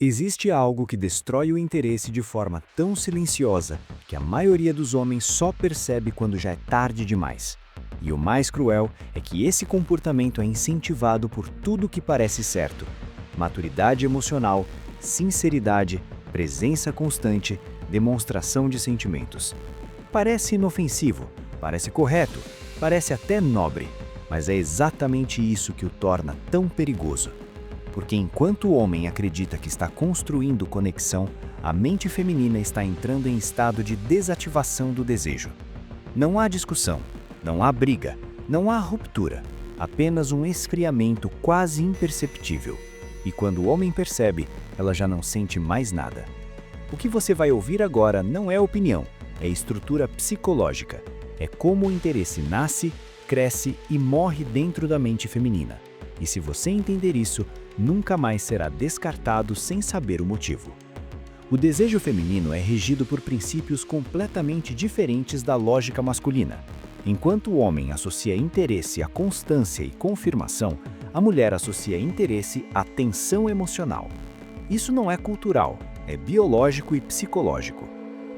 Existe algo que destrói o interesse de forma tão silenciosa que a maioria dos homens só percebe quando já é tarde demais. E o mais cruel é que esse comportamento é incentivado por tudo que parece certo: maturidade emocional, sinceridade, presença constante, demonstração de sentimentos. Parece inofensivo, parece correto, parece até nobre, mas é exatamente isso que o torna tão perigoso. Porque enquanto o homem acredita que está construindo conexão, a mente feminina está entrando em estado de desativação do desejo. Não há discussão, não há briga, não há ruptura, apenas um esfriamento quase imperceptível. E quando o homem percebe, ela já não sente mais nada. O que você vai ouvir agora não é opinião, é estrutura psicológica. É como o interesse nasce, cresce e morre dentro da mente feminina. E se você entender isso, nunca mais será descartado sem saber o motivo. O desejo feminino é regido por princípios completamente diferentes da lógica masculina. Enquanto o homem associa interesse à constância e confirmação, a mulher associa interesse à tensão emocional. Isso não é cultural, é biológico e psicológico.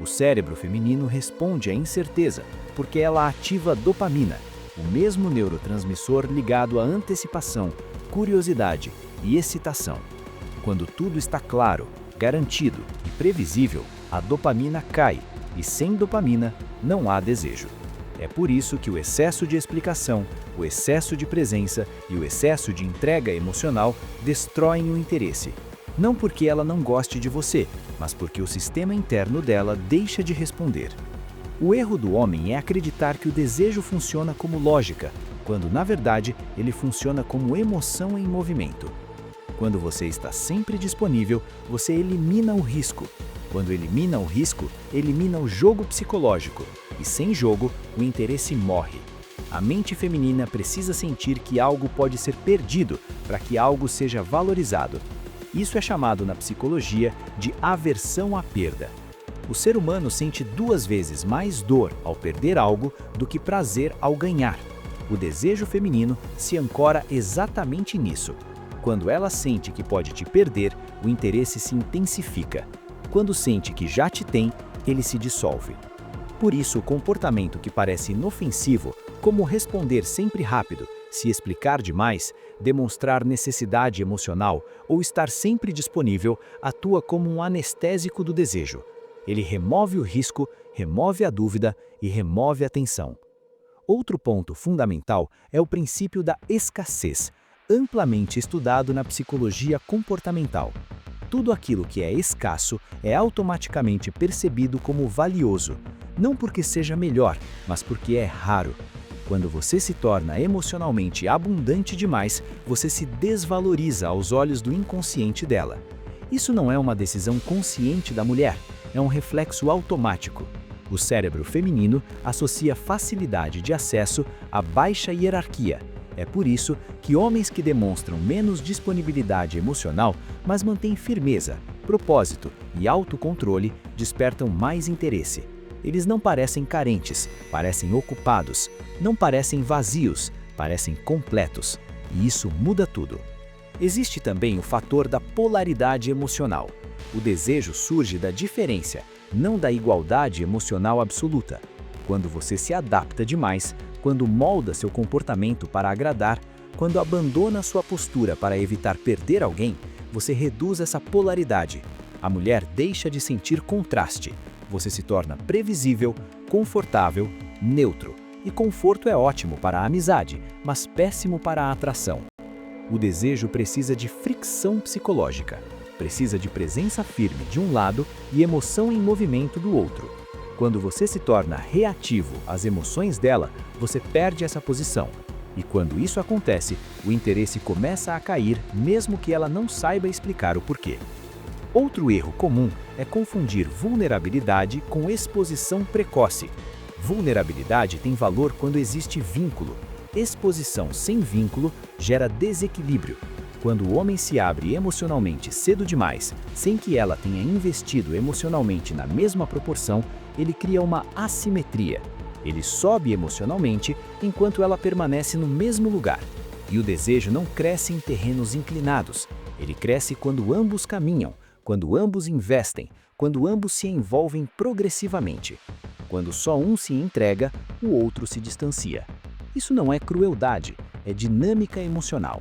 O cérebro feminino responde à incerteza porque ela ativa a dopamina, o mesmo neurotransmissor ligado à antecipação, curiosidade e excitação. Quando tudo está claro, garantido e previsível, a dopamina cai, e sem dopamina não há desejo. É por isso que o excesso de explicação, o excesso de presença e o excesso de entrega emocional destroem o interesse. Não porque ela não goste de você, mas porque o sistema interno dela deixa de responder. O erro do homem é acreditar que o desejo funciona como lógica, quando na verdade ele funciona como emoção em movimento. Quando você está sempre disponível, você elimina o risco. Quando elimina o risco, elimina o jogo psicológico. E sem jogo, o interesse morre. A mente feminina precisa sentir que algo pode ser perdido para que algo seja valorizado. Isso é chamado na psicologia de aversão à perda. O ser humano sente 2 vezes mais dor ao perder algo do que prazer ao ganhar. O desejo feminino se ancora exatamente nisso. Quando ela sente que pode te perder, o interesse se intensifica. Quando sente que já te tem, ele se dissolve. Por isso, o comportamento que parece inofensivo, como responder sempre rápido, se explicar demais, demonstrar necessidade emocional ou estar sempre disponível, atua como um anestésico do desejo. Ele remove o risco, remove a dúvida e remove a tensão. Outro ponto fundamental é o princípio da escassez, amplamente estudado na psicologia comportamental. Tudo aquilo que é escasso é automaticamente percebido como valioso, não porque seja melhor, mas porque é raro. Quando você se torna emocionalmente abundante demais, você se desvaloriza aos olhos do inconsciente dela. Isso não é uma decisão consciente da mulher, é um reflexo automático. O cérebro feminino associa facilidade de acesso a baixa hierarquia. É por isso que homens que demonstram menos disponibilidade emocional, mas mantêm firmeza, propósito e autocontrole, despertam mais interesse. Eles não parecem carentes, parecem ocupados, não parecem vazios, parecem completos. E isso muda tudo. Existe também o fator da polaridade emocional. O desejo surge da diferença, não da igualdade emocional absoluta. Quando você se adapta demais, quando molda seu comportamento para agradar, quando abandona sua postura para evitar perder alguém, você reduz essa polaridade. A mulher deixa de sentir contraste. Você se torna previsível, confortável, neutro. E conforto é ótimo para a amizade, mas péssimo para a atração. O desejo precisa de fricção psicológica. Precisa de presença firme de um lado e emoção em movimento do outro. Quando você se torna reativo às emoções dela, você perde essa posição. E quando isso acontece, o interesse começa a cair, mesmo que ela não saiba explicar o porquê. Outro erro comum é confundir vulnerabilidade com exposição precoce. Vulnerabilidade tem valor quando existe vínculo. Exposição sem vínculo gera desequilíbrio. Quando o homem se abre emocionalmente cedo demais, sem que ela tenha investido emocionalmente na mesma proporção, ele cria uma assimetria. Ele sobe emocionalmente enquanto ela permanece no mesmo lugar. E o desejo não cresce em terrenos inclinados. Ele cresce quando ambos caminham, quando ambos investem, quando ambos se envolvem progressivamente. Quando só um se entrega, o outro se distancia. Isso não é crueldade, é dinâmica emocional.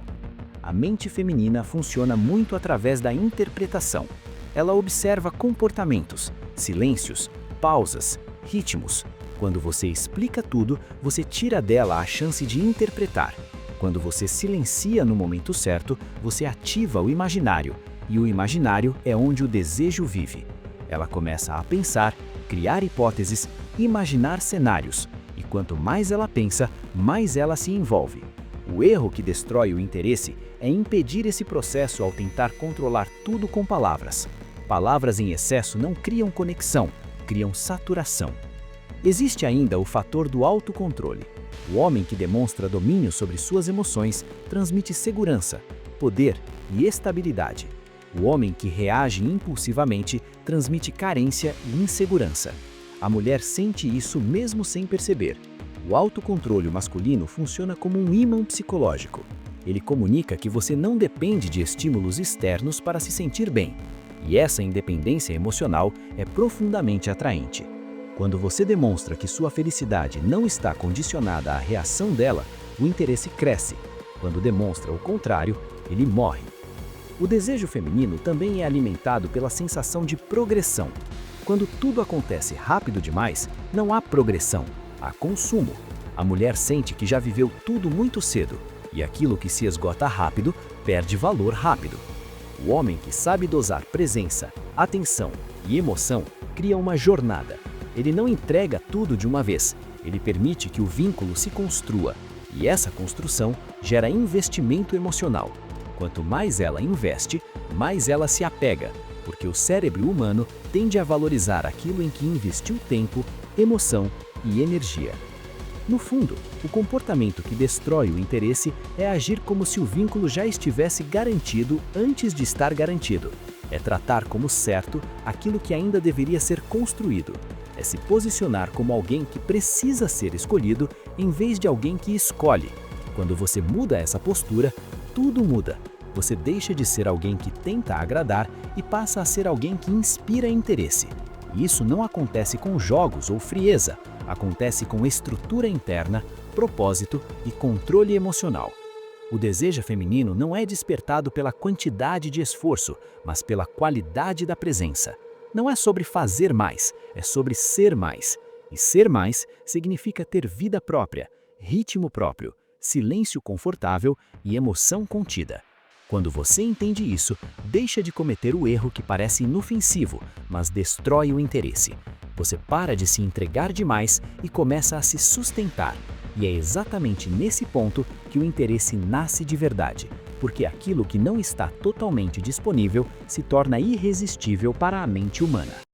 A mente feminina funciona muito através da interpretação. Ela observa comportamentos, silêncios, pausas, ritmos. Quando você explica tudo, você tira dela a chance de interpretar. Quando você silencia no momento certo, você ativa o imaginário, e o imaginário é onde o desejo vive. Ela começa a pensar, criar hipóteses, imaginar cenários, e quanto mais ela pensa, mais ela se envolve. O erro que destrói o interesse é impedir esse processo ao tentar controlar tudo com palavras. Palavras em excesso não criam conexão, criam saturação. Existe ainda o fator do autocontrole. O homem que demonstra domínio sobre suas emoções transmite segurança, poder e estabilidade. O homem que reage impulsivamente transmite carência e insegurança. A mulher sente isso mesmo sem perceber. O autocontrole masculino funciona como um ímã psicológico. Ele comunica que você não depende de estímulos externos para se sentir bem. E essa independência emocional é profundamente atraente. Quando você demonstra que sua felicidade não está condicionada à reação dela, o interesse cresce. Quando demonstra o contrário, ele morre. O desejo feminino também é alimentado pela sensação de progressão. Quando tudo acontece rápido demais, não há progressão, há consumo. A mulher sente que já viveu tudo muito cedo, e aquilo que se esgota rápido perde valor rápido. O homem que sabe dosar presença, atenção e emoção cria uma jornada. Ele não entrega tudo de uma vez, ele permite que o vínculo se construa, e essa construção gera investimento emocional. Quanto mais ela investe, mais ela se apega, porque o cérebro humano tende a valorizar aquilo em que investiu tempo, emoção e energia. No fundo, o comportamento que destrói o interesse é agir como se o vínculo já estivesse garantido antes de estar garantido. É tratar como certo aquilo que ainda deveria ser construído. É se posicionar como alguém que precisa ser escolhido em vez de alguém que escolhe. Quando você muda essa postura, tudo muda. Você deixa de ser alguém que tenta agradar e passa a ser alguém que inspira interesse. E isso não acontece com jogos ou frieza, acontece com estrutura interna, propósito e controle emocional. O desejo feminino não é despertado pela quantidade de esforço, mas pela qualidade da presença. Não é sobre fazer mais, é sobre ser mais. E ser mais significa ter vida própria, ritmo próprio, silêncio confortável e emoção contida. Quando você entende isso, deixa de cometer o erro que parece inofensivo, mas destrói o interesse. Você para de se entregar demais e começa a se sustentar. E é exatamente nesse ponto que o interesse nasce de verdade, porque aquilo que não está totalmente disponível se torna irresistível para a mente humana.